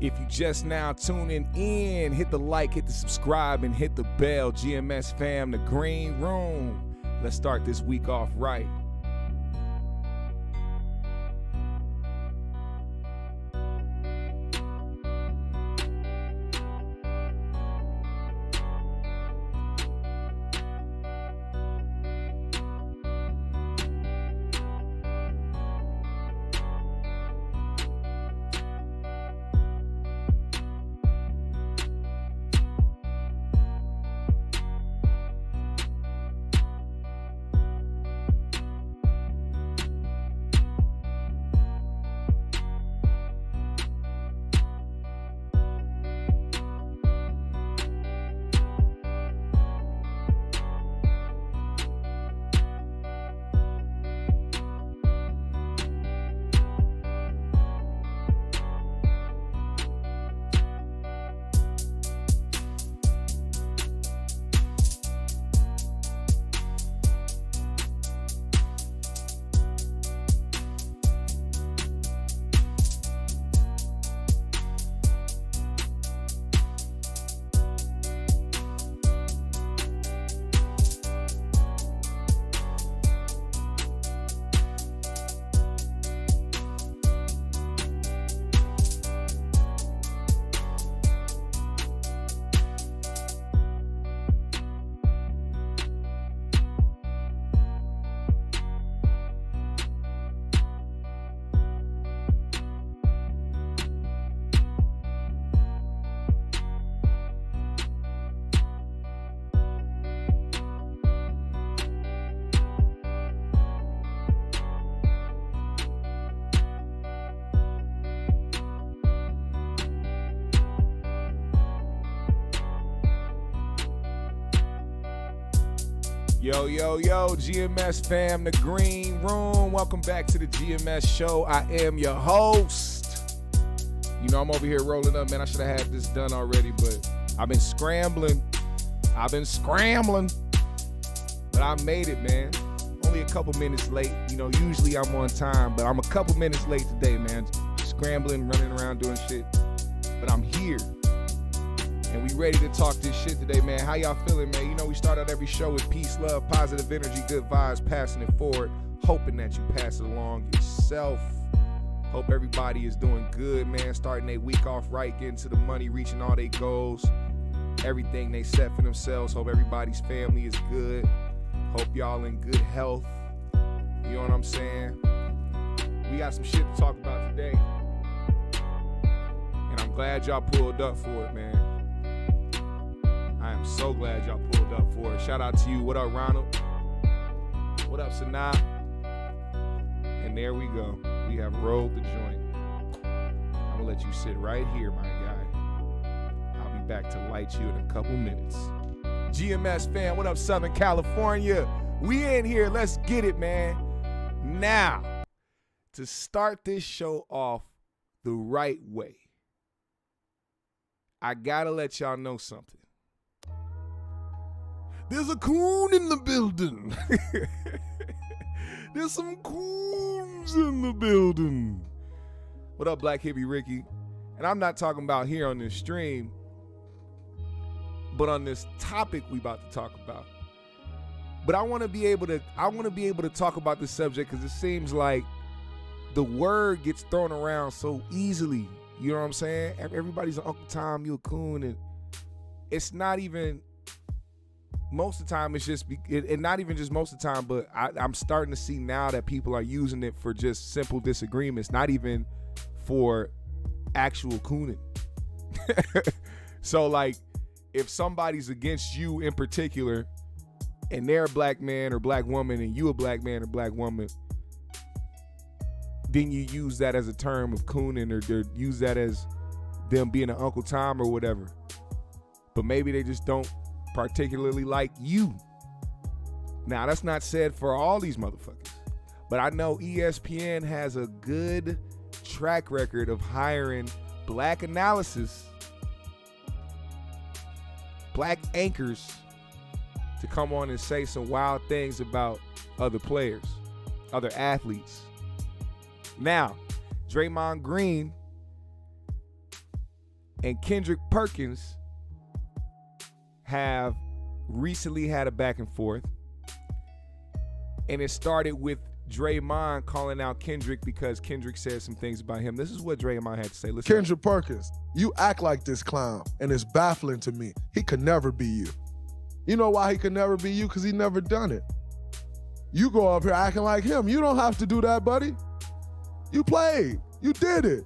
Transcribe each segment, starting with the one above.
If you just now tuning in, hit the like, hit the subscribe, and hit the bell. GMS fam, the green room. Let's start this week off right. Yo, GMS fam, the green room. Welcome back to the GMS show. I am your host. You know, I'm over here rolling up, man. I should have had this done already, but I've been scrambling. But I made it, man. Only a couple minutes late. You know, usually I'm on time, but I'm a couple minutes late today, man. Scrambling, running around doing shit. But I'm here. And we ready to talk this shit today, man. How y'all feeling, man? You know, we start out every show with peace, love, positive energy, good vibes, passing it forward, hoping that you pass it along yourself. Hope everybody is doing good, man. Starting their week off right, getting to the money, reaching all their goals, everything they set for themselves. Hope everybody's family is good. Hope y'all in good health. You know what I'm saying? We got some shit to talk about today. And I'm glad y'all pulled up for it, man. I am so glad y'all pulled up for it. Shout out to you. What up, Ronald? What up, Sanaa? And there we go. We have rolled the joint. I'm going to let you sit right here, my guy. I'll be back to light you in a couple minutes. GMS fan, what up, Southern California? We in here. Let's get it, man. Now, to start this show off the right way, I got to let y'all know something. There's a coon in the building. There's some coons in the building. What up, Black Hippie Ricky? And I'm not talking about here on this stream, but on this topic we about to talk about. But I want to be able to talk about this subject because it seems like the word gets thrown around so easily. You know what I'm saying? Everybody's an Uncle Tom, you a coon, and it's not even. Most of the time, it's just, and not even just most of the time, but I'm starting to see now that people are using it for just simple disagreements, not even for actual cooning. So, like, if somebody's against you in particular, and they're a black man or black woman, and you a black man or black woman, then you use that as a term of cooning, or use that as them being an Uncle Tom or whatever. But maybe they just don't particularly like you. Now, that's not said for all these motherfuckers, but I know ESPN has a good track record of hiring black analysis, black anchors to come on and say some wild things about other players, other athletes. Now, Draymond Green and Kendrick Perkins have recently had a back and forth. And it started with Draymond calling out Kendrick because Kendrick said some things about him. This is what Draymond had to say. Listen. Kendrick Perkins, you act like this clown, and it's baffling to me. He could never be you. You know why he could never be you? Because he never done it. You go up here acting like him. You don't have to do that, buddy. You played. You did it.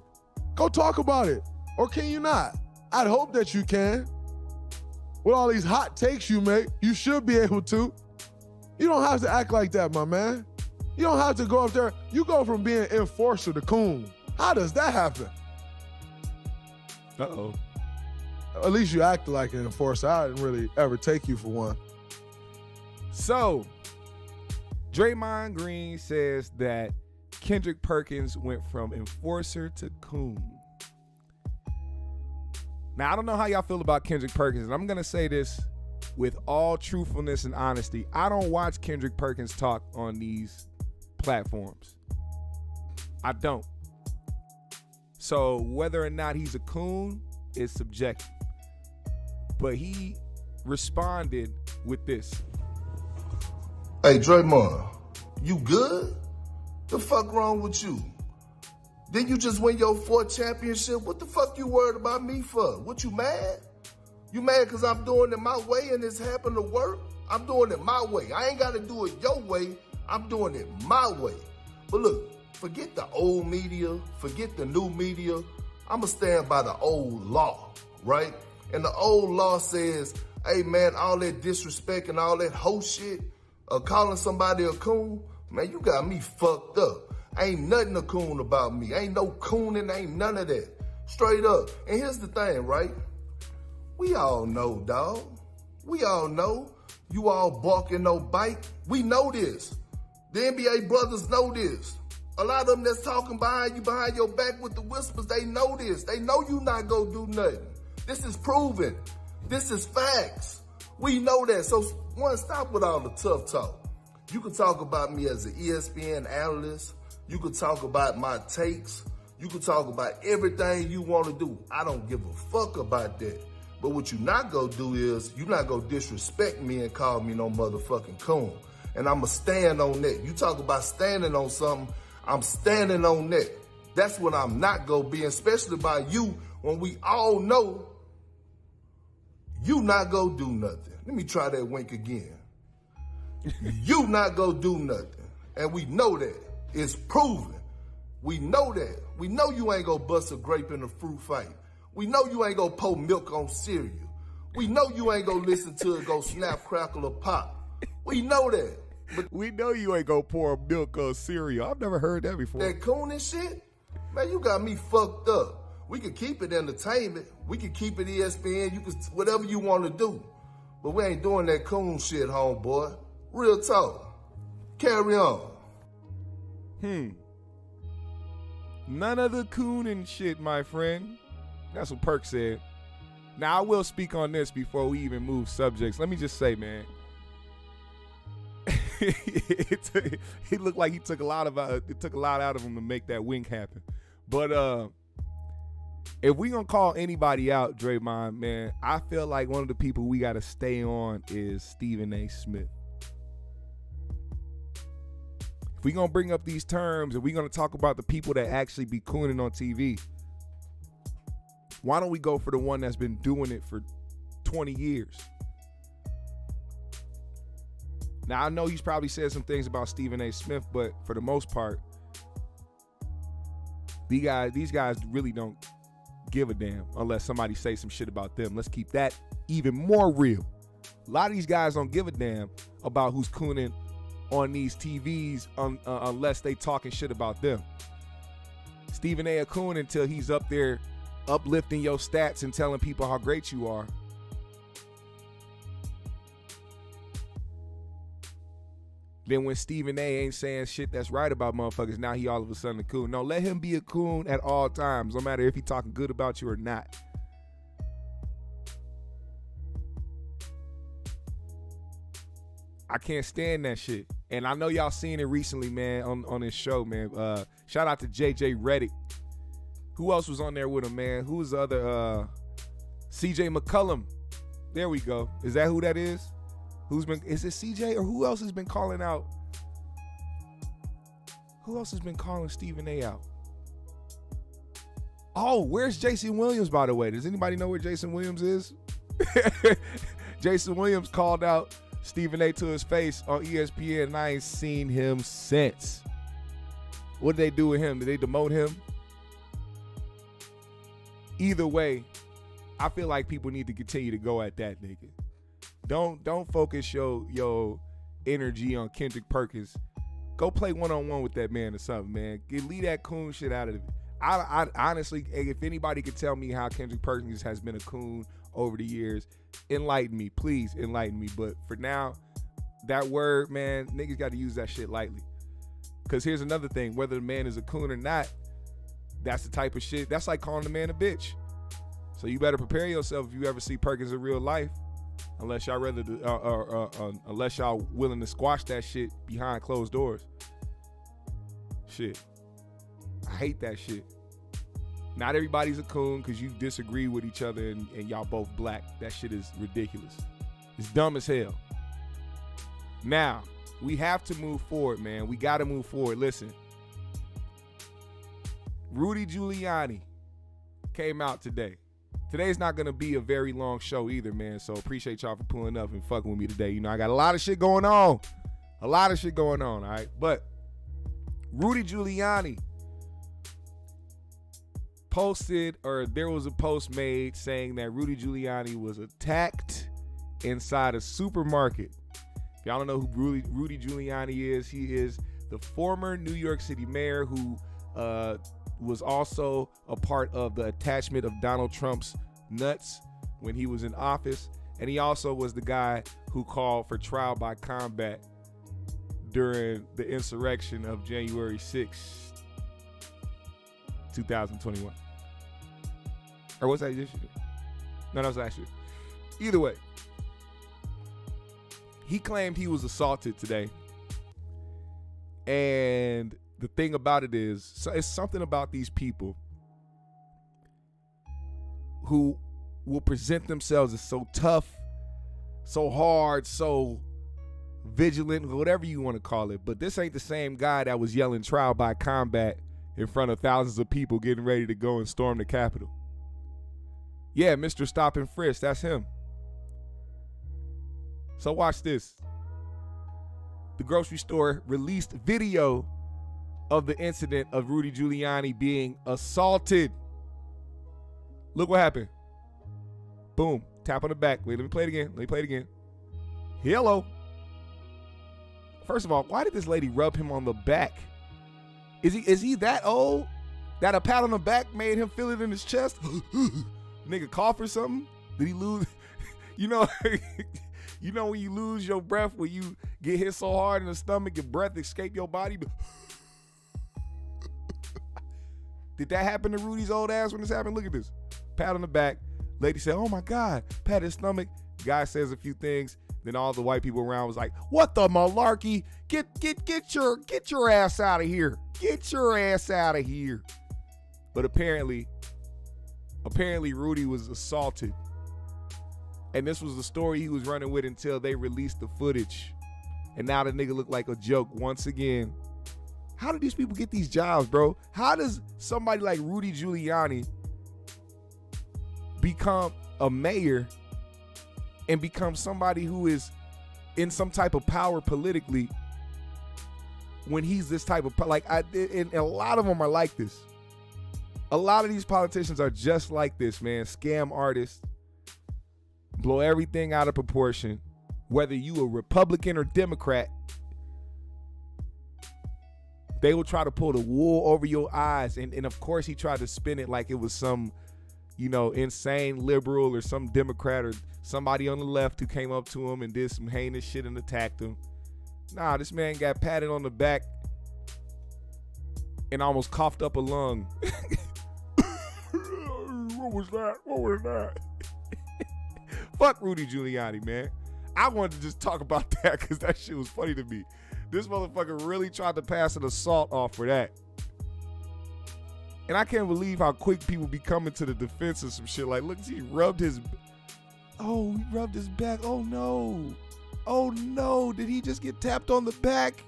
Go talk about it. Or can you not? I'd hope that you can. With all these hot takes you make, you should be able to. You don't have to act like that, my man. You don't have to go up there. You go from being enforcer to coon. How does that happen? Uh-oh. At least you acted like an enforcer. I didn't really ever take you for one. So, Draymond Green says that Kendrick Perkins went from enforcer to coon. Now, I don't know how y'all feel about Kendrick Perkins, and I'm going to say this with all truthfulness and honesty. I don't watch Kendrick Perkins talk on these platforms. I don't. So whether or not he's a coon is subjective. But he responded with this. Hey, Draymond, you good? The fuck wrong with you? Didn't you just win your 4th championship? What the fuck you worried about me for? What, you mad? You mad because I'm doing it my way and it's happened to work? I'm doing it my way. I ain't got to do it your way. I'm doing it my way. But look, forget the old media, forget the new media. I'm going to stand by the old law, right? And the old law says, hey, man, all that disrespect and all that hoe shit, calling somebody a coon, man, you got me fucked up. Ain't nothing a coon about me. Ain't no cooning, ain't none of that. Straight up. And here's the thing, right? We all know, dog. We all know. You all barking no bite. We know this. The NBA brothers know this. A lot of them that's talking behind you, behind your back with the whispers, they know this. They know you not gonna do nothing. This is proven. This is facts. We know that. So, one, stop with all the tough talk. You can talk about me as an ESPN analyst. You can talk about my takes. You can talk about everything you want to do. I don't give a fuck about that. But what you not gonna do is, you not gonna disrespect me and call me no motherfucking coon. And I'ma stand on that. You talk about standing on something, I'm standing on that. That's what I'm not gonna be, especially by you, when we all know you not gonna do nothing. Let me try that wink again. You not gonna do nothing. And we know that. It's proven. We know that. We know you ain't gonna bust a grape in a fruit fight. We know you ain't gonna pour milk on cereal. We know you ain't gonna listen to it go snap, crackle, or pop. We know that. But we know you ain't gonna pour milk on cereal. I've never heard that before. That coon and shit? Man, you got me fucked up. We can keep it entertainment. We can keep it ESPN. You can whatever you want to do. But we ain't doing that coon shit, homeboy. Real talk. Carry on. None of the cooning shit, my friend. That's what Perk said. Now, I will speak on this before we even move subjects. Let me just say, man, it looked like he took a lot out of him to make that wink happen. But if we gonna call anybody out, Draymond, man, I feel like one of the people we gotta stay on is Stephen A. Smith. If we gonna bring up these terms and we gonna talk about the people that actually be cooning on TV, why don't we go for the one that's been doing it for 20 years? Now, I know he's probably said some things about Stephen A. Smith, but for the most part, these guys really don't give a damn unless somebody says some shit about them. Let's keep that even more real. A lot of these guys don't give a damn about who's cooning on these TVs unless they talking shit about them. Stephen A. coon until he's up there uplifting your stats and telling people how great you are. Then when Stephen A. ain't saying shit that's right about motherfuckers, now he all of a sudden a coon. No, let him be a coon at all times, no matter if he talking good about you or not. I can't stand that shit. And I know y'all seen it recently, man, on this show, man. Shout out to JJ Redick. Who else was on there with him, man? Who was the other CJ McCollum. There we go. Is that who that is? Is it CJ or who else has been calling out? Who else has been calling Stephen A out? Oh, where's Jason Williams, by the way? Does anybody know where Jason Williams is? Jason Williams called out Stephen A to his face on ESPN, and I ain't seen him since. What did they do with him? Did they demote him? Either way, I feel like people need to continue to go at that nigga. Don't focus your energy on Kendrick Perkins. Go play one-on-one with that man or something, man. Leave that coon shit out of it. I honestly, if anybody could tell me how Kendrick Perkins has been a coon over the years, enlighten me. Please enlighten me. But for now, that word, man, niggas got to use that shit lightly. Because here's another thing. Whether the man is a coon or not, that's the type of shit. That's like calling the man a bitch. So you better prepare yourself if you ever see Perkins in real life. Unless y'all unless y'all willing to squash that shit behind closed doors. Shit. I hate that shit. Not everybody's a coon because you disagree with each other and y'all both black. That shit is ridiculous. It's dumb as hell. Now, we have to move forward, man. We got to move forward. Listen. Rudy Giuliani came out today. Today's not going to be a very long show either, man. So appreciate y'all for pulling up and fucking with me today. You know, I got a lot of shit going on. All right? But Rudy Giuliani posted, or there was a post made saying that Rudy Giuliani was attacked inside a supermarket. If y'all don't know who Rudy Giuliani is, he is the former New York City mayor who was also a part of the attachment of Donald Trump's nuts when he was in office. And he also was the guy who called for trial by combat during the insurrection of January 6th, 2021. Or was that this year? No, that was last year. Either way, he claimed he was assaulted today. And the thing about it is, it's something about these people who will present themselves as so tough, so hard, so vigilant, whatever you want to call it. But this ain't the same guy that was yelling trial by combat in front of thousands of people getting ready to go and storm the Capitol. Yeah, Mr. Stop and Frisk, that's him. So watch this. The grocery store released video of the incident of Rudy Giuliani being assaulted. Look what happened. Boom. Tap on the back. Wait, let me play it again. Hello. First of all, why did this lady rub him on the back? Is he that old that a pat on the back made him feel it in his chest? Nigga cough or something? Did he lose? You know when you lose your breath, when you get hit so hard in the stomach, your breath escape your body? Did that happen to Rudy's old ass when this happened? Look at this. Pat on the back. Lady said, oh my God. Pat his stomach. Guy says a few things. Then all the white people around was like, what the malarkey? Get your ass out of here. Get your ass out of here. But apparently Rudy was assaulted. And this was the story he was running with until they released the footage. And now the nigga look like a joke once again. How do these people get these jobs, bro? How does somebody like Rudy Giuliani become a mayor and become somebody who is in some type of power politically when he's this type of, and a lot of them are like this. A lot of these politicians are just like this, man. Scam artists, blow everything out of proportion, whether you a Republican or Democrat. They will try to pull the wool over your eyes. And of course, he tried to spin it like it was some, insane liberal or some Democrat or somebody on the left who came up to him and did some heinous shit and attacked him. Nah, this man got patted on the back and almost coughed up a lung. What was that? Fuck Rudy Giuliani, man. I wanted to just talk about that because that shit was funny to me. This motherfucker really tried to pass an assault off for that. And I can't believe how quick people be coming to the defense of some shit. Like, look, he rubbed his back. Oh, no. Oh, no. Did he just get tapped on the back?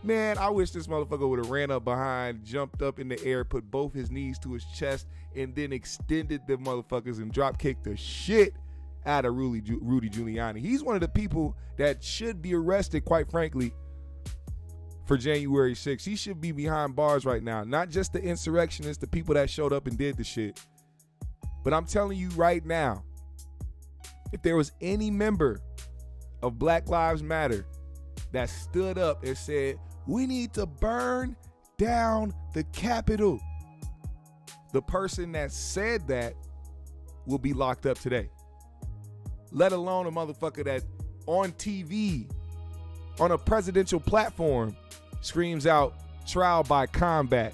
Man, I wish this motherfucker would have ran up behind, jumped up in the air, put both his knees to his chest, and then extended the motherfuckers and drop kicked the shit out of Rudy Giuliani. He's one of the people that should be arrested, quite frankly, for January 6th. He should be behind bars right now. Not just the insurrectionists, the people that showed up and did the shit. But I'm telling you right now, if there was any member of Black Lives Matter that stood up and said, we need to burn down the Capitol, the person that said that will be locked up today. Let alone a motherfucker that on TV, on a presidential platform, screams out trial by combat.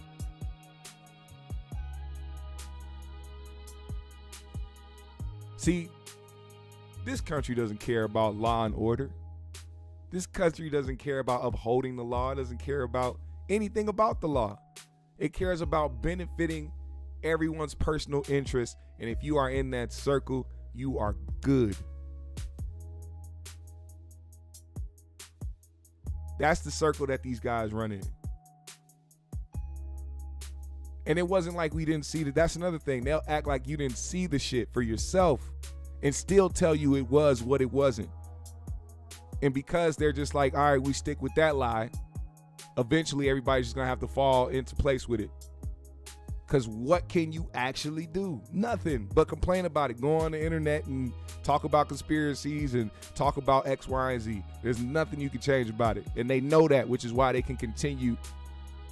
See, this country doesn't care about law and order. This country doesn't care about upholding the law. It doesn't care about anything about the law. It cares about benefiting everyone's personal interest. And if you are in that circle, you are good. That's the circle that these guys run in. And it wasn't like we didn't see that. That's another thing. They'll act like you didn't see the shit for yourself and still tell you it was what it wasn't. And because they're just like, all right, we stick with that lie, eventually everybody's just going to have to fall into place with it. Because what can you actually do? Nothing but complain about it. Go on the internet and talk about conspiracies and talk about X, Y, and Z. There's nothing you can change about it. And they know that, which is why they can continue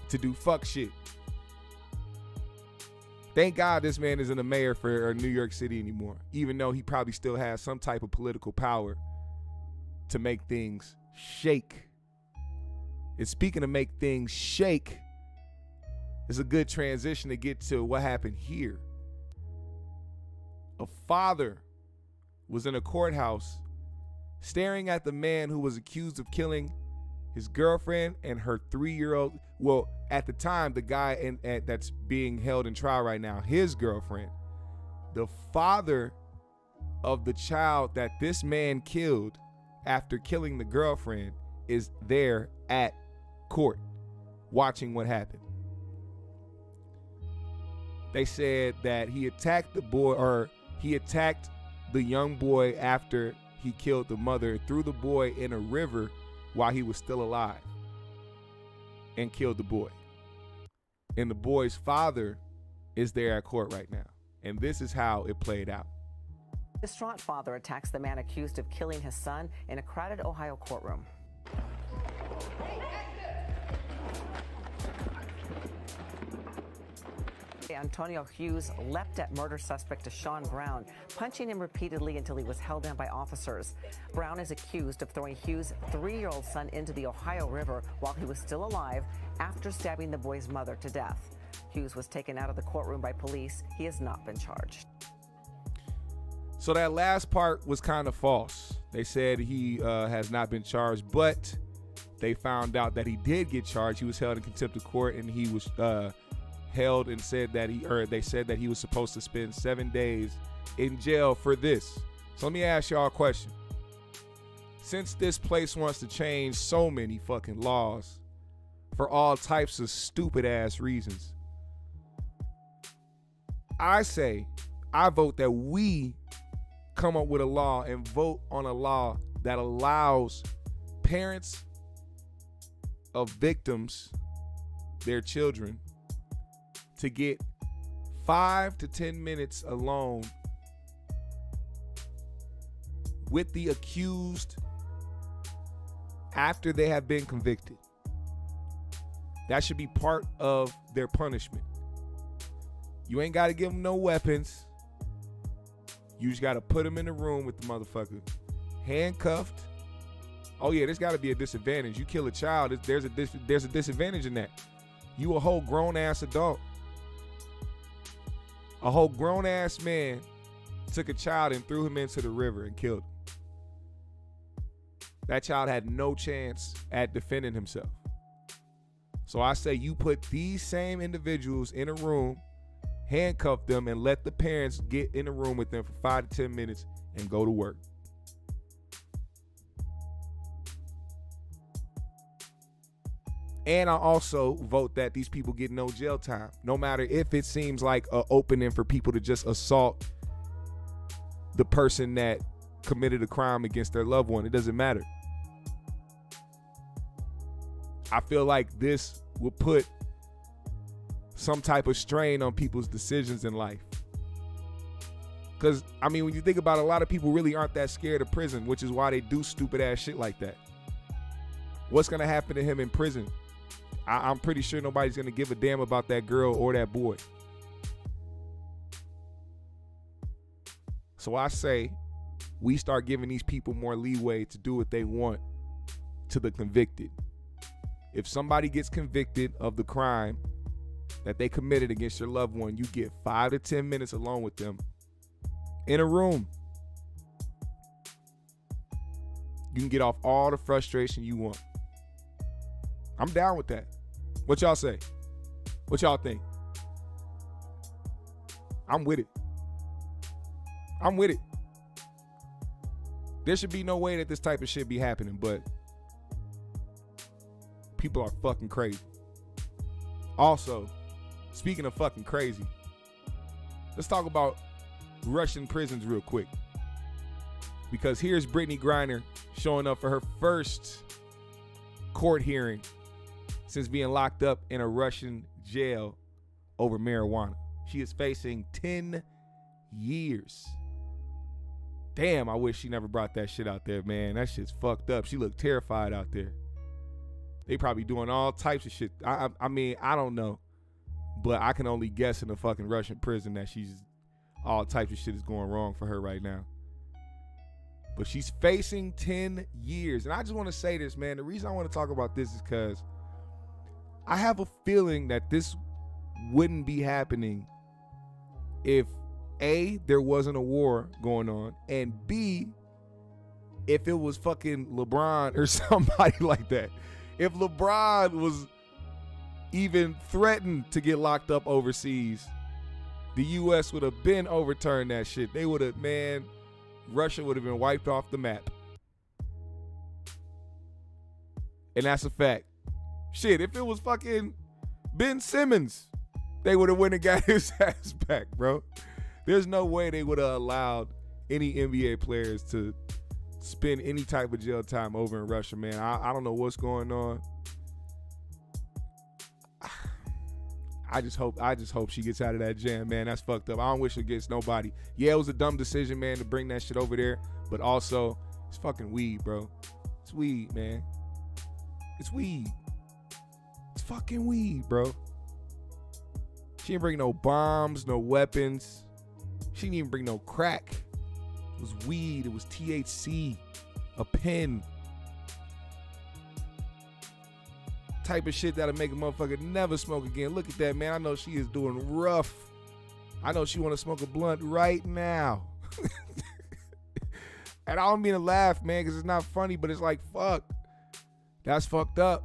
to do fuck shit. Thank God this man isn't a mayor for New York City anymore, even though he probably still has some type of political power to make things shake. And speaking of make things shake, it's a good transition to get to what happened here. A father was in a courthouse staring at the man who was accused of killing his girlfriend and her 3-year-old. Well, at the time, the guy that's being held in trial right now, his girlfriend. The father of the child that this man killed after killing the girlfriend is there at court watching what happened. They said that he attacked the boy, or he attacked the young boy after he killed the mother, threw the boy in a river while he was still alive and killed the boy. And the boy's father is there at court right now. And this is how it played out. Distraught father attacks the man accused of killing his son in a crowded Ohio courtroom. Antonio Hughes leapt at murder suspect Deshaun Brown, punching him repeatedly until he was held down by officers. Brown is accused of throwing Hughes' 3-year-old son into the Ohio River while he was still alive after stabbing the boy's mother to death. Hughes was taken out of the courtroom by police. He has not been charged. So that last part was kind of false. They said he has not been charged, but they found out that he did get charged. He was held in contempt of court, and he was held and said that they said that he was supposed to spend 7 days in jail for this. So let me ask y'all a question. Since this place wants to change so many fucking laws for all types of stupid ass reasons, I vote that we come up with a law and vote on a law that allows parents of victims, their children, to get 5 to 10 minutes alone with the accused after they have been convicted. That should be part of their punishment. You ain't got to give them no weapons. You just got to put them in the room with the motherfucker, handcuffed. Oh yeah, there's got to be a disadvantage. You kill a child, there's a disadvantage in that. You a whole grown ass adult. A whole grown ass man took a child and threw him into the river and killed him. That child had no chance at defending himself. So I say you put these same individuals in a room, handcuff them, and let the parents get in the room with them for 5 to 10 minutes and go to work. And I also vote that these people get no jail time, no matter if it seems like an opening for people to just assault the person that committed a crime against their loved one. It doesn't matter. I feel like this will put some type of strain on people's decisions in life. Because, I mean, when you think about it, a lot of people really aren't that scared of prison, which is why they do stupid ass shit like that. What's going to happen to him in prison? I'm pretty sure nobody's going to give a damn about that girl or that boy. So I say we start giving these people more leeway to do what they want to the convicted. If somebody gets convicted of the crime that they committed against your loved one, you get 5 to 10 minutes alone with them in a room. You can get off all the frustration you want. I'm down with that. What y'all say? What y'all think? I'm with it. I'm with it. There should be no way that this type of shit be happening, but people are fucking crazy. Also, speaking of fucking crazy, let's talk about Russian prisons real quick. Because here's Brittney Griner showing up for her first court hearing since being locked up in a Russian jail over marijuana. She is facing 10 years. Damn, I wish she never brought that shit out there, man. That shit's fucked up. She looked terrified out there. They probably doing all types of shit. I mean, I don't know. But I can only guess in a fucking Russian prison that all types of shit is going wrong for her right now. But she's facing 10 years. And I just want to say this, man. The reason I want to talk about this is because I have a feeling that this wouldn't be happening if A, there wasn't a war going on, and B, if it was fucking LeBron or somebody like that. If LeBron was even threatened to get locked up overseas, the U.S. would have been overturned that shit. They would have, man, Russia would have been wiped off the map. And that's a fact. Shit, if it was fucking Ben Simmons, they would have went and got his ass back, bro. There's no way they would have allowed any NBA players to spend any type of jail time over in Russia, man. I don't know what's going on. I just hope she gets out of that jam, man. That's fucked up. I don't wish it against nobody. Yeah, it was a dumb decision, man, to bring that shit over there. But also, it's fucking weed, bro. It's weed, man. It's weed. It's fucking weed, bro. She didn't bring no bombs, no weapons. She didn't even bring no crack. It was weed. It was THC. A pen. Type of shit that'll make a motherfucker never smoke again. Look at that, man. I know she is doing rough. I know she want to smoke a blunt right now. And I don't mean to laugh, man, because it's not funny, but it's like, fuck. That's fucked up.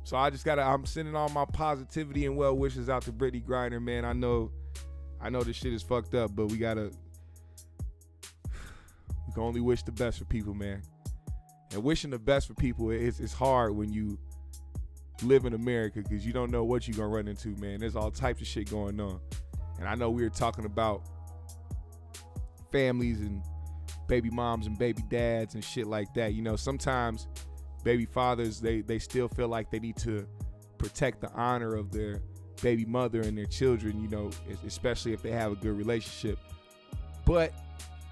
So I'm sending all my positivity and well wishes out to Brittney Griner, man. I know this shit is fucked up, but we can only wish the best for people, man. And wishing the best for people, it's hard when you live in America because you don't know what you're going to run into, man. There's all types of shit going on. And I know we were talking about families and baby moms and baby dads and shit like that. You know, sometimes baby fathers, they still feel like they need to protect the honor of their baby mother and their children, you know, especially if they have a good relationship. But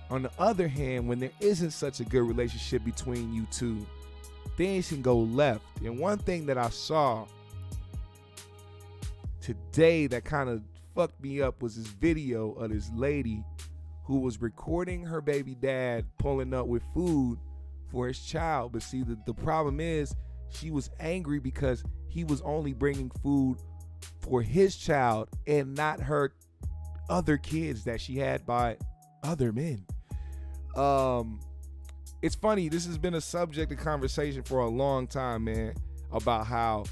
on the other hand, when there isn't such a good relationship between you two, things can go left. And one thing that I saw today that kind of fucked me up was this video of this lady who was recording her baby dad pulling up with food for his child. But see, the problem is she was angry because he was only bringing food for his child and not her other kids that she had by other men. It's funny, this has been a subject of conversation for a long time, man, about how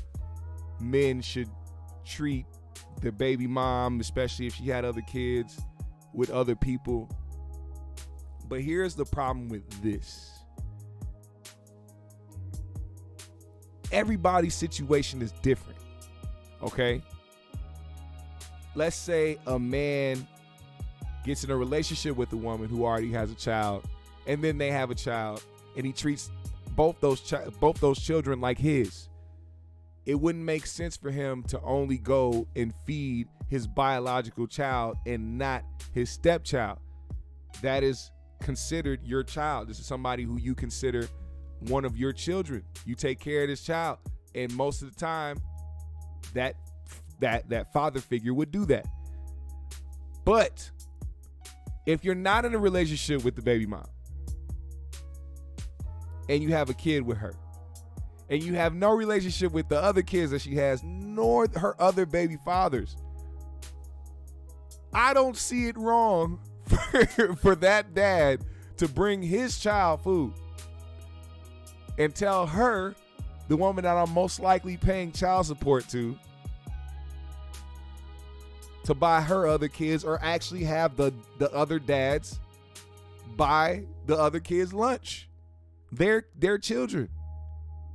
men should treat the baby mom, especially if she had other kids, with other people. But here's the problem with this. Everybody's situation is different, okay? Let's say a man gets in a relationship with a woman who already has a child, and then they have a child, and he treats both those children like his. It wouldn't make sense for him to only go and feed his biological child and not his stepchild. That is considered your child. This is somebody who you consider one of your children. You take care of this child, and most of the time that father figure would do that. But if you're not in a relationship with the baby mom and you have a kid with her, and you have no relationship with the other kids that she has, nor her other baby fathers, I don't see it wrong for that dad to bring his child food and tell her, the woman that I'm most likely paying child support to buy her other kids, or actually have the other dads buy the other kids lunch. Their children.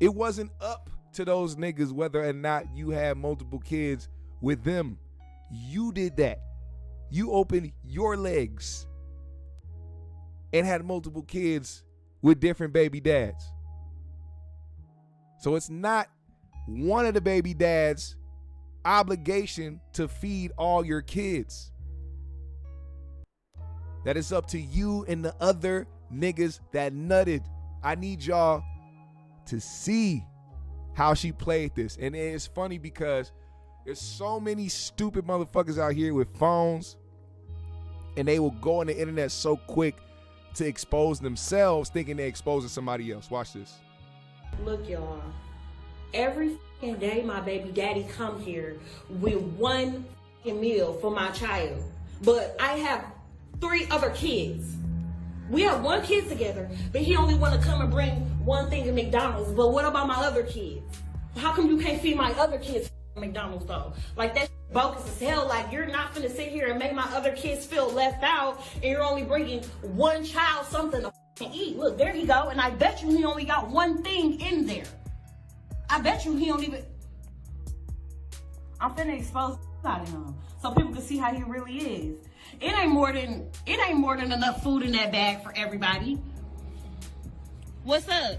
It wasn't up to those niggas whether or not you had multiple kids with them. You did that. You opened your legs and had multiple kids with different baby dads. So it's not one of the baby dads' obligation to feed all your kids. That is up to you and the other niggas that nutted. I need y'all to see how she played this. And it's funny because there's so many stupid motherfuckers out here with phones, and they will go on the internet so quick to expose themselves thinking they're exposing somebody else. Watch this. Look, y'all, every fucking day my baby daddy come here with one fucking meal for my child. But I have 3 other kids. We have 1 kid together, but he only want to come and bring one thing to McDonald's. But what about my other kids? How come you can't feed my other kids McDonald's though? Like, that's bogus as hell. Like, you're not gonna sit here and make my other kids feel left out, and you're only bringing one child something to eat. Look, there he go, and I bet you he only got one thing in there. I bet you he don't even. I'm finna expose out of him so people can see how he really is. It ain't more than enough food in that bag for everybody. What's up?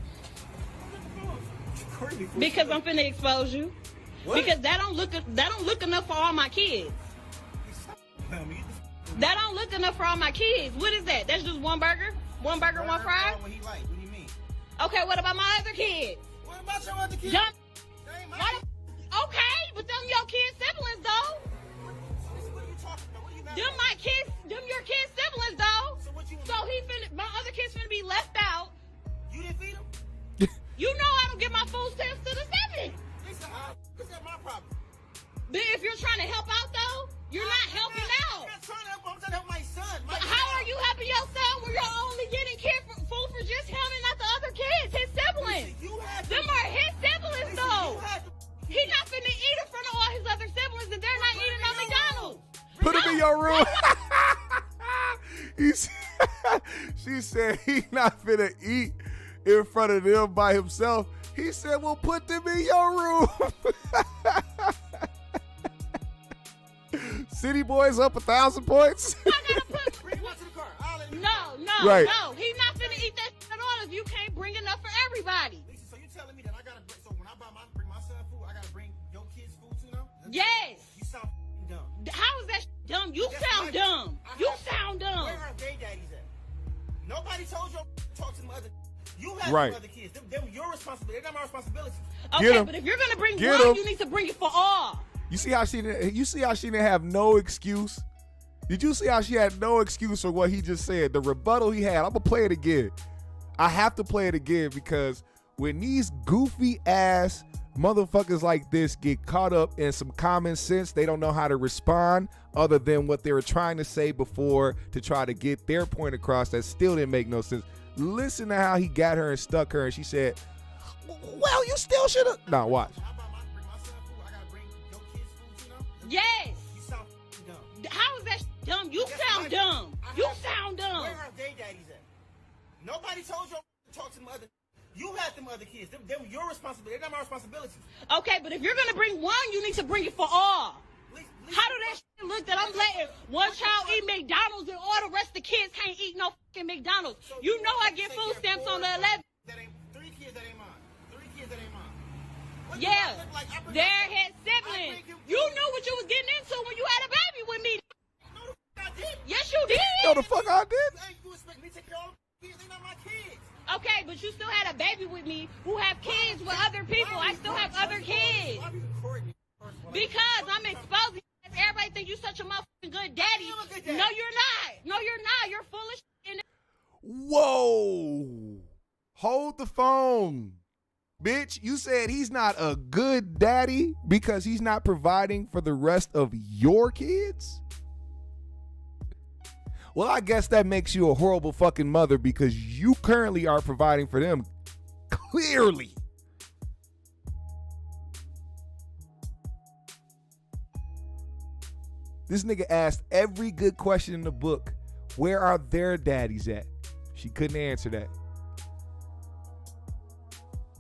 Because I'm finna expose you. What? Because that don't look enough for all my kids. That don't look enough for all my kids. What is that? That's just one burger? One burger, one fry? What he like? What do you mean? Okay, what about my other kids? What about your other kids? Okay, but them your kids' siblings though. What are you talking about? What are you mad Them about? my kids, them your kids' siblings though. So my other kids finna be left out. You didn't feed them? You know I don't give my food stamps to the siblings. Lisa, what's that my problem? But if you're trying to help out though, you're not helping out. I'm not trying to help. I'm trying to help my son. But how are you helping your son when you're only getting food for just him and not the other kids, his siblings? Them are his siblings though. He's not finna eat in front of all his other siblings, and they're not eating on McDonald's. Put him in your room. She said he's not finna eat in front of them by himself. He said, well, put them in your room. City Boys up 1,000 points. No, right. No. He's not finna eat that shit at all if you can't bring enough for everybody. Lisa, so you telling me that I gotta so when I bring my son food, I gotta bring your kids food too now? Yes. You sound dumb. How is that dumb? You sound dumb. You sound dumb. Where are they daddies at? Nobody told you to talk to them other. You have Right. other kids. Them your responsibility. They're not my responsibility. Okay, but if you're gonna bring Get one, 'em. you need to bring it for all. You see how she didn't have no excuse? Did you see how she had no excuse for what he just said? The rebuttal he had. I'm gonna play it again. I have to play it again because when these goofy ass motherfuckers like this get caught up in some common sense, they don't know how to respond other than what they were trying to say before to try to get their point across that still didn't make no sense. Listen to how he got her and stuck her, and she said, well, you still should have. Now watch. How about bring my son food? I gotta Yes. You sound dumb. How is that dumb? You Yes, sound dumb. You sound dumb. Where are their daddies at? Nobody told you to talk to them other. You had them other kids. They were your responsibility. They're not my responsibility. Okay, but if you're gonna bring one, you need to bring it for all. How do that shit look that I'm letting one child eat McDonald's and all the rest of the kids can't eat no fucking McDonald's? You know I get food stamps on the 11th. That ain't 3 kids that ain't mine. 3 kids that ain't mine. What do Yeah, I look like? I bring- they're his I siblings. bring You knew what you was getting into when you had a baby with me. No, the fuck I did. Yes, you did. No, the fuck I did. Hey, you expect me to take care of all the kids? They're not my kids. Okay, but you still had a baby with me who have kids with other people. I still have other kids. Why are you recording me? First of all, Because I'm exposing. Everybody think you such a motherfucking good daddy. I'm a good daddy. No, you're not. No, you're not. You're full of shit. Whoa. Hold the phone. Bitch, you said he's not a good daddy because he's not providing for the rest of your kids? Well, I guess that makes you a horrible fucking mother because you currently are providing for them. Clearly. This nigga asked every good question in the book. Where are their daddies at? She couldn't answer that.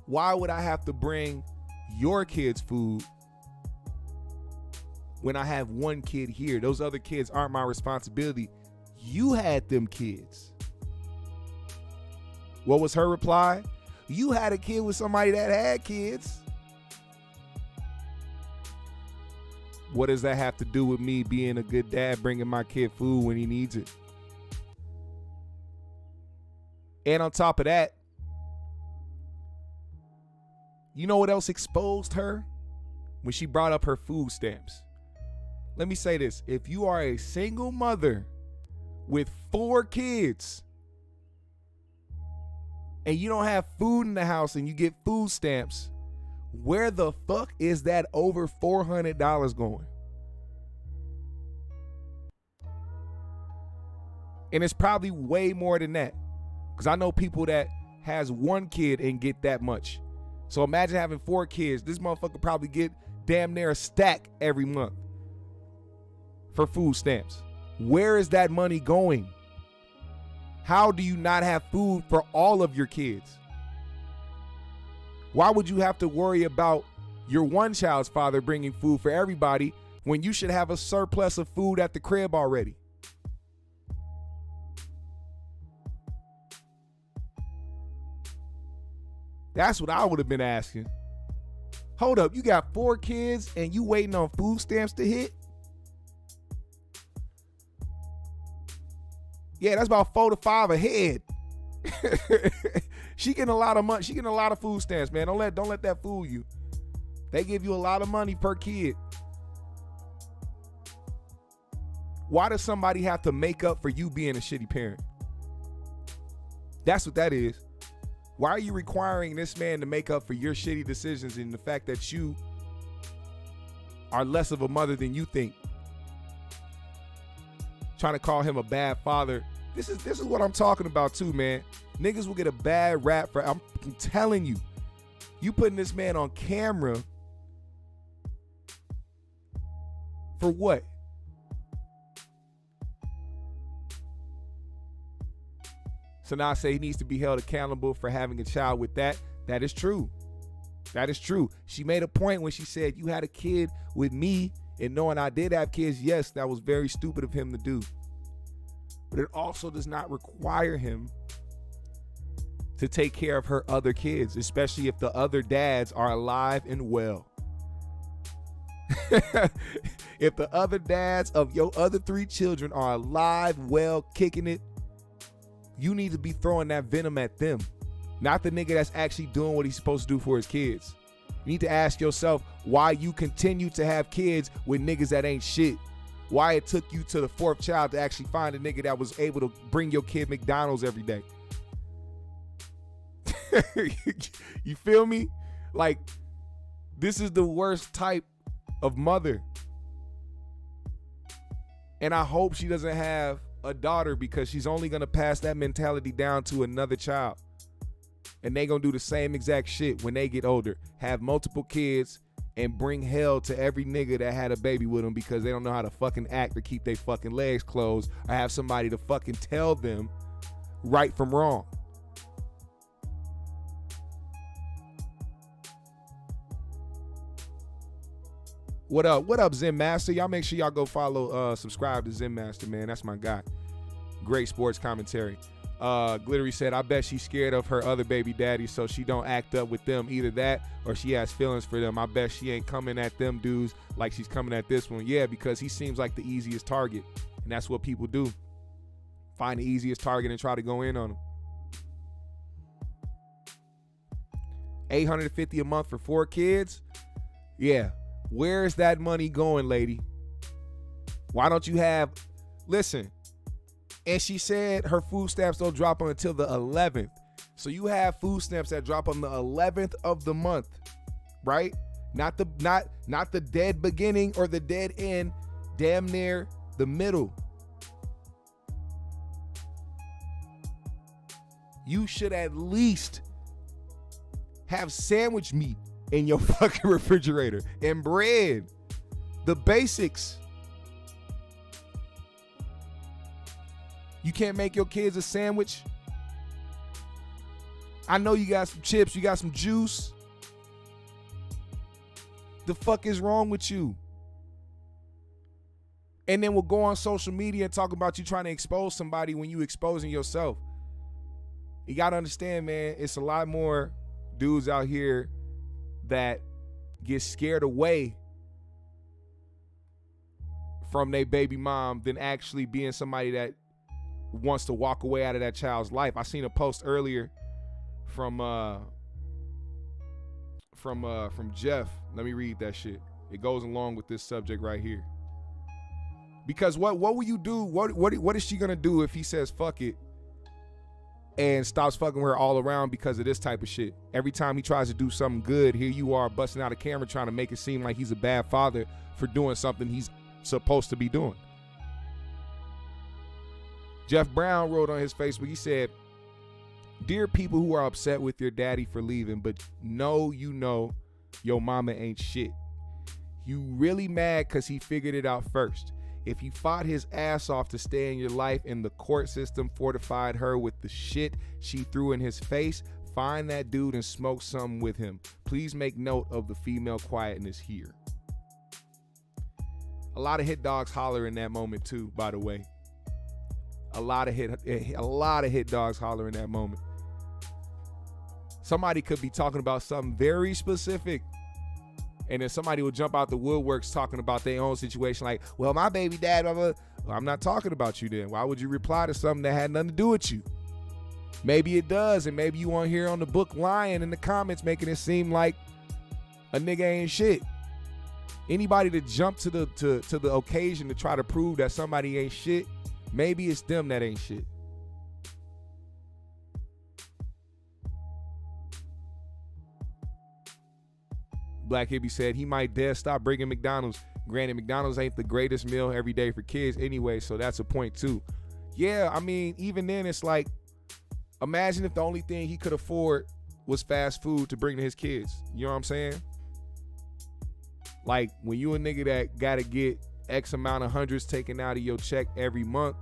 Why would I have to bring your kids food when I have one kid here? Those other kids aren't my responsibility. You had them kids. What was her reply? You had a kid with somebody that had kids. What does that have to do with me being a good dad, bringing my kid food when he needs it? And on top of that, you know what else exposed her? When she brought up her food stamps. Let me say this. If you are a single mother with 4 kids and you don't have food in the house and you get food stamps, where the fuck is that over $400 going? And it's probably way more than that. Because I know people that has 1 kid and get that much. So imagine having 4 kids. This motherfucker probably get damn near a stack every month for food stamps. Where is that money going? How do you not have food for all of your kids? Why would you have to worry about your one child's father bringing food for everybody when you should have a surplus of food at the crib already? That's what I would have been asking. Hold up, you got 4 kids and you waiting on food stamps to hit? Yeah, that's about 4 to 5 a head. She getting a lot of money. She getting a lot of food stamps, man. Don't let that fool you. They give you a lot of money per kid. Why does somebody have to make up for you being a shitty parent? That's what that is. Why are you requiring this man to make up for your shitty decisions and the fact that you are less of a mother than you think? Trying to call him a bad father. This is what I'm talking about too, man. Niggas will get a bad rap for, I'm telling you, you putting this man on camera for what? So now I say he needs to be held accountable for having a child with that. That is true. That is true. She made a point when she said, you had a kid with me, and knowing I did have kids, yes, that was very stupid of him to do. But it also does not require him to take care of her other kids, especially if the other dads are alive and well. If the other dads of your other 3 children are alive, well, kicking it, you need to be throwing that venom at them, not the nigga that's actually doing what he's supposed to do for his kids. You need to ask yourself why you continue to have kids with niggas that ain't shit. Why it took you to the 4th child to actually find a nigga that was able to bring your kid McDonald's every day. You feel me? Like, this is the worst type of mother. And I hope she doesn't have a daughter, because she's only going to pass that mentality down to another child. And they going to do the same exact shit when they get older. Have multiple kids and bring hell to every nigga that had a baby with them because they don't know how to fucking act or keep their fucking legs closed or have somebody to fucking tell them right from wrong. What up? What up, Zen Master? Y'all make sure y'all go follow, subscribe to Zen Master, man. That's my guy. Great sports commentary. Glittery said, I bet she's scared of her other baby daddies, so she don't act up with them. Either that or she has feelings for them. I bet she ain't coming at them dudes like she's coming at this one. Yeah, because he seems like the easiest target. And that's what people do. Find the easiest target and try to go in on them. $850 a month for 4 kids? Yeah. Where's that money going, lady? Why don't you have... Listen. And she said her food stamps don't drop until the 11th. So you have food stamps that drop on the 11th of the month, right? Not the dead beginning or the dead end, damn near the middle. You should at least have sandwich meat in your fucking refrigerator and bread. The basics. You can't make your kids a sandwich. I know you got some chips, you got some juice. The fuck is wrong with you? And then we'll go on social media and talk about you trying to expose somebody when you exposing yourself. You gotta understand, man, it's a lot more dudes out here that get scared away from their baby mom than actually being somebody that wants to walk away out of that child's life. I seen a post earlier from Jeff. Let me read that shit. It goes along with this subject right here. Because what will you do? What is she gonna do if he says fuck it and stops fucking with her all around because of this type of shit? Every time he tries to do something good, here you are busting out a camera trying to make it seem like he's a bad father for doing something he's supposed to be doing. Jeff Brown wrote on his Facebook, he said, "Dear people who are upset with your daddy for leaving, but know you know your mama ain't shit. You really mad because he figured it out first. If you fought his ass off to stay in your life and the court system fortified her with the shit she threw in his face, find that dude and smoke something with him. Please make note of the female quietness here." A lot of hit dogs holler in that moment too, by the way. A lot of hit dogs holler in that moment. Somebody could be talking about something very specific, and then somebody will jump out the woodworks talking about their own situation like, well, my baby dad, blah, blah. Well, I'm not talking about you then. Why would you reply to something that had nothing to do with you? Maybe it does, and maybe you want to hear on the book lying in the comments making it seem like a nigga ain't shit. Anybody that jump to the occasion to try to prove that somebody ain't shit, maybe it's them that ain't shit. Black Hippie said he might dare stop bringing McDonald's. Granted, McDonald's ain't the greatest meal every day for kids anyway, so that's a point too. Yeah, I mean, even then it's like, imagine if the only thing he could afford was fast food to bring to his kids. You know what I'm saying? Like, when you a nigga that gotta get X amount of hundreds taken out of your check every month,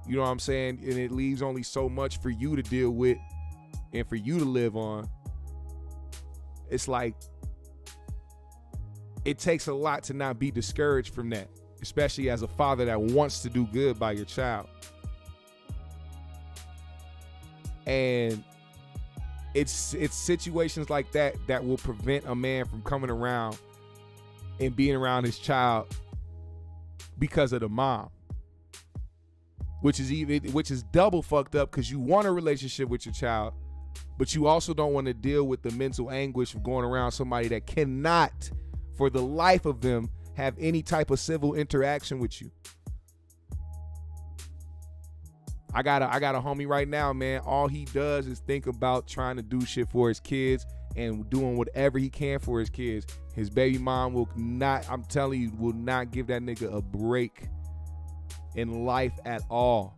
you know what I'm saying? And it leaves only so much for you to deal with and for you to live on. It's like, it takes a lot to not be discouraged from that, especially as a father that wants to do good by your child. And it's situations like that that will prevent a man from coming around and being around his child because of the mom, which is double fucked up because you want a relationship with your child, but you also don't want to deal with the mental anguish of going around somebody that cannot, for the life of them, have any type of civil interaction with you. I got a homie right now, man. All he does is think about trying to do shit for his kids and doing whatever he can for his kids. His baby mom will not, I'm telling you, will not give that nigga a break in life at all.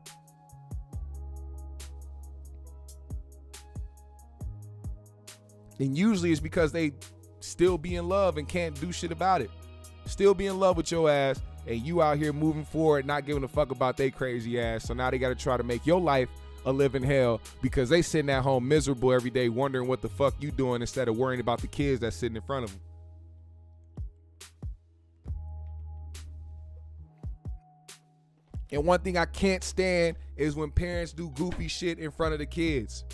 And usually it's because they still be in love and can't do shit about it. Still be in love with your ass, and you out here moving forward, not giving a fuck about they crazy ass. So now they got to try to make your life a living hell because they sitting at home miserable every day wondering what the fuck you doing instead of worrying about the kids that's sitting in front of them. And one thing I can't stand is when parents do goofy shit in front of the kids.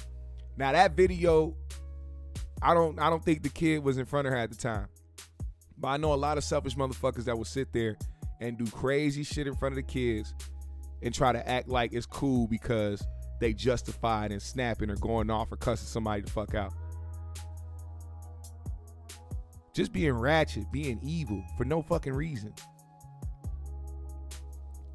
Now that video, I don't think the kid was in front of her at the time. But I know a lot of selfish motherfuckers that will sit there and do crazy shit in front of the kids and try to act like it's cool because they justified and snapping or going off or cussing somebody the fuck out. Just being ratchet, being evil for no fucking reason.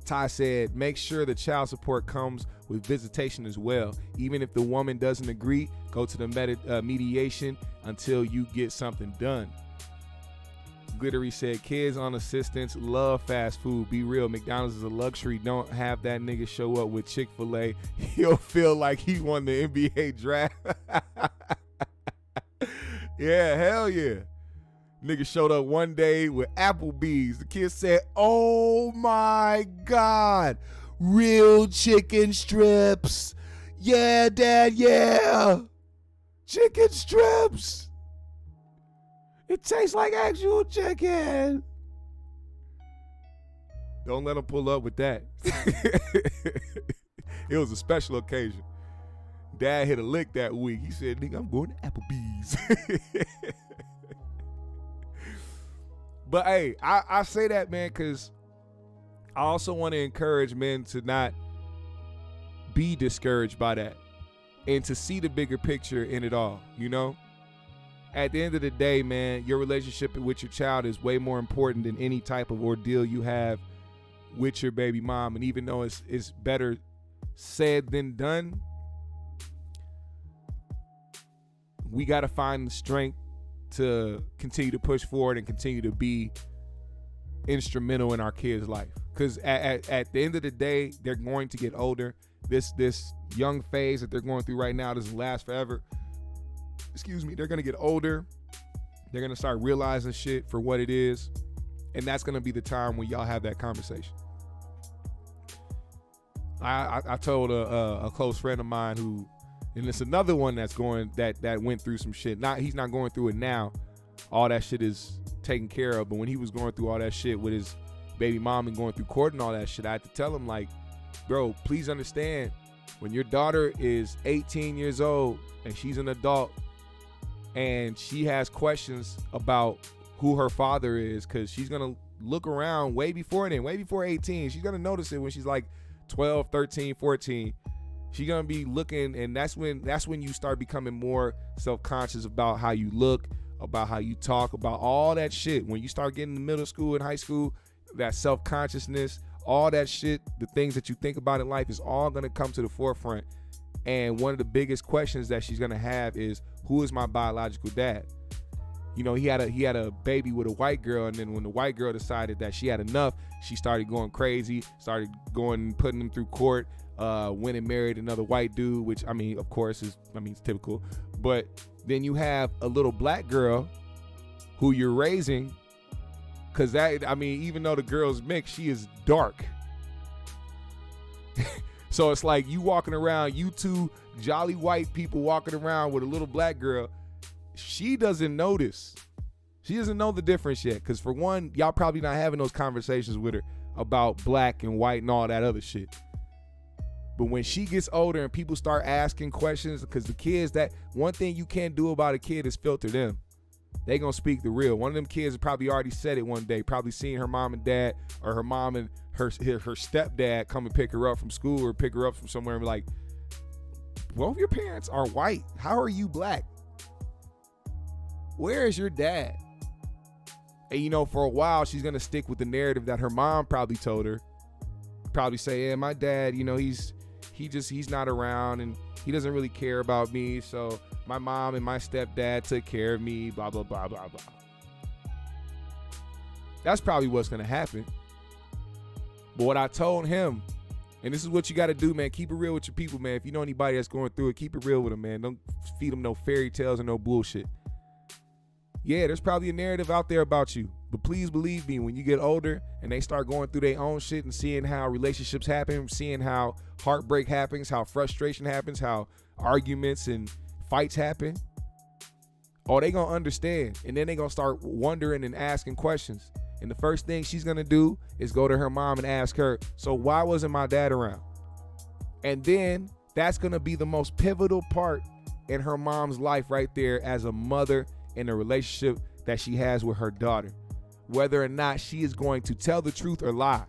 Ty said, make sure the child support comes with visitation as well. Even if the woman doesn't agree, go to the mediation until you get something done. Glittery said, kids on assistance love fast food. Be real, McDonald's is a luxury. Don't have that nigga show up with Chick-fil-A. He'll feel like he won the NBA draft. Yeah, hell yeah. Nigga showed up one day with Applebee's. The kid said, oh my God, real chicken strips. Yeah, Dad, yeah. Chicken strips. It tastes like actual chicken. Don't let him pull up with that. It was a special occasion. Dad hit a lick that week. He said, nigga, I'm going to Applebee's. But hey, I say that, man, because I also want to encourage men to not be discouraged by that and to see the bigger picture in it all, you know? At the end of the day, man, your relationship with your child is way more important than any type of ordeal you have with your baby mom. And even though it's better said than done, we got to find the strength to continue to push forward and continue to be instrumental in our kids' life. Because at the end of the day, they're going to get older. This young phase that they're going through right now doesn't last forever. Excuse me. They're going to get older. They're going to start realizing shit for what it is. And that's going to be the time when y'all have that conversation. I told a close friend of mine who, and it's another one that's going that went through some shit. He's not going through it now. All that shit is taken care of. But when he was going through all that shit with his baby mom and going through court and all that shit, I had to tell him, like, bro, please understand, when your daughter is 18 years old and she's an adult and she has questions about who her father is, because she's going to look around way before then, way before 18. She's going to notice it when she's like 12, 13, 14. She's going to be looking, and that's when you start becoming more self-conscious about how you look, about how you talk, about all that shit. When you start getting to middle school and high school, that self-consciousness, all that shit, the things that you think about in life is all going to come to the forefront. And one of the biggest questions that she's going to have is, who is my biological dad? You know, he had a baby with a white girl, and then when the white girl decided that she had enough, she started going crazy, started going, putting him through court, went and married another white dude, which, I mean, of course, it's typical. But then you have a little black girl who you're raising, because even though the girl's mixed, she is dark. So it's like you walking around, you two jolly white people walking around with a little black girl. She doesn't notice. She doesn't know the difference yet. Because for one, y'all probably not having those conversations with her about black and white and all that other shit. But when she gets older and people start asking questions, because the kids, that one thing you can't do about a kid is filter them. They gonna speak the real. One of them kids probably already said it one day, probably seen her mom and dad, or her mom and her stepdad come and pick her up from school or pick her up from somewhere and be like, well, if your parents are white, how are you black? Where is your dad? And you know, for a while, she's gonna stick with the narrative that her mom probably told her. Probably say, yeah, my dad, you know, he's not around and he doesn't really care about me. So my mom and my stepdad took care of me, blah, blah, blah, blah, blah. That's probably what's gonna happen. But what I told him, and this is what you got to do, man, keep it real with your people, man. If you know anybody that's going through it, keep it real with them, man. Don't feed them no fairy tales and no bullshit. Yeah, there's probably a narrative out there about you. But please believe me, when you get older and they start going through their own shit and seeing how relationships happen, seeing how heartbreak happens, how frustration happens, how arguments and fights happen, oh, they gonna understand. And then they gonna start wondering and asking questions. And the first thing she's gonna do is go to her mom and ask her, so why wasn't my dad around? And then that's gonna be the most pivotal part in her mom's life right there as a mother in a relationship that she has with her daughter. Whether or not she is going to tell the truth or lie.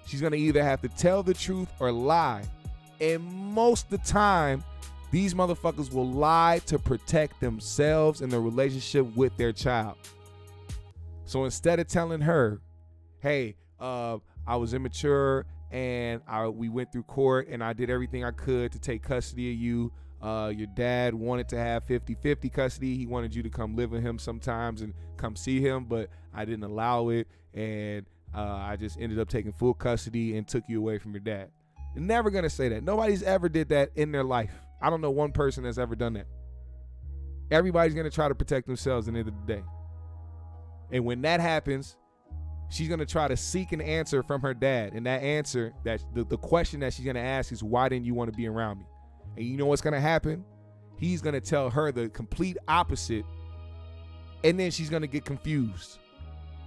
She's going to either have to tell the truth or lie. And most of the time, these motherfuckers will lie to protect themselves and their relationship with their child. So instead of telling her, hey, I was immature and we went through court and I did everything I could to take custody of you. Your dad wanted to have 50-50 custody. He wanted you to come live with him sometimes and come see him, but I didn't allow it. And I just ended up taking full custody and took you away from your dad. They're never going to say that. Nobody's ever did that in their life. I don't know one person that's ever done that. Everybody's going to try to protect themselves at the end of the day. And when that happens, she's going to try to seek an answer from her dad. And that answer, that the question that she's going to ask is, why didn't you want to be around me? And you know what's going to happen? He's going to tell her the complete opposite. And then she's going to get confused.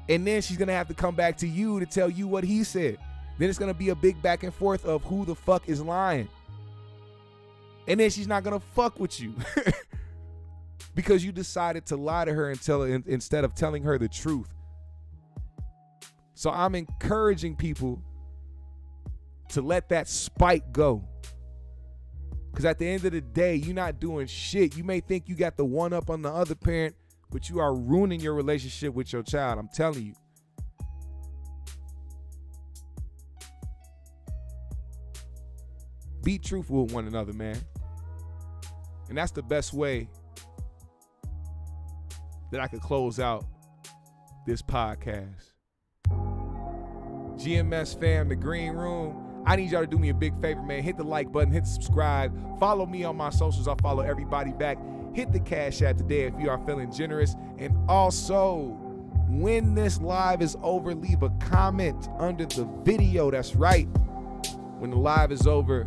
And then she's going to have to come back to you to tell you what he said. Then it's going to be a big back and forth of who the fuck is lying. And then she's not going to fuck with you. Because you decided to lie to her instead of telling her the truth. So I'm encouraging people to let that spite go. Because at the end of the day, you're not doing shit. You may think you got the one up on the other parent, but you are ruining your relationship with your child. I'm telling you. Be truthful with one another, man. And that's the best way that I could close out this podcast. GMS fam, the green room. I need y'all to do me a big favor, man. Hit the like button, hit the subscribe. Follow me on my socials. I'll follow everybody back. Hit the Cash App today if you are feeling generous. And also, when this live is over, leave a comment under the video. That's right. When the live is over,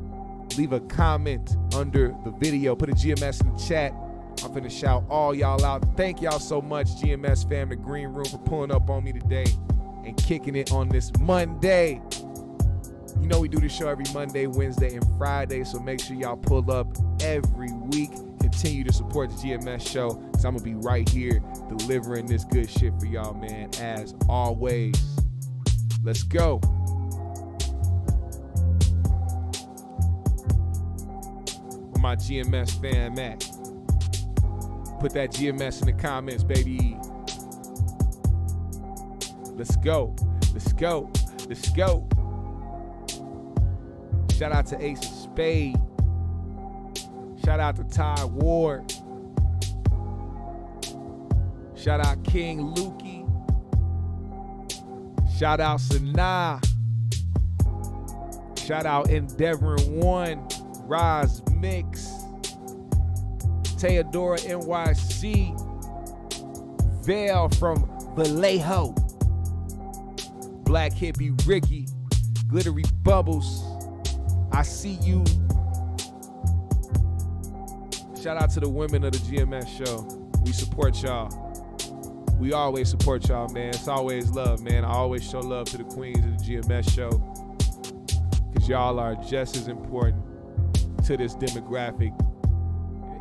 leave a comment under the video. Put a GMS in the chat. I'm finna shout all y'all out. Thank y'all so much, GMS fam, the green room, for pulling up on me today and kicking it on this Monday. You know we do the show every Monday, Wednesday, and Friday, so make sure y'all pull up every week. Continue to support the GMS show, because I'm going to be right here delivering this good shit for y'all, man, as always. Let's go. Where my GMS fam at? Put that GMS in the comments, baby. Let's go. Let's go. Let's go. Shout out to Ace of Spade. Shout out to Ty Ward. Shout out King Lukey. Shout out Sanaa. Shout out Endeavoring One. Roz Mix. Theodora NYC. Vale from Vallejo. Black Hippie Ricky. Glittery Bubbles. I see you. Shout out to the women of the GMS show. We support y'all. We always support y'all, man. It's always love, man. I always show love to the queens of the GMS show, because y'all are just as important to this demographic,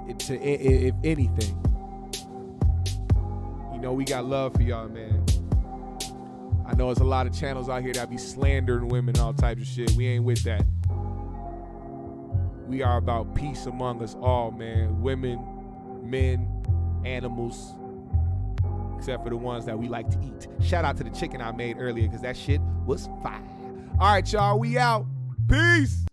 if anything. You know, we got love for y'all, man. I know there's a lot of channels out here that be slandering women and all types of shit. We ain't with that. We are about peace among us all, man. Women, men, animals, except for the ones that we like to eat. Shout out to the chicken I made earlier, because that shit was fire. All right, y'all, we out. Peace.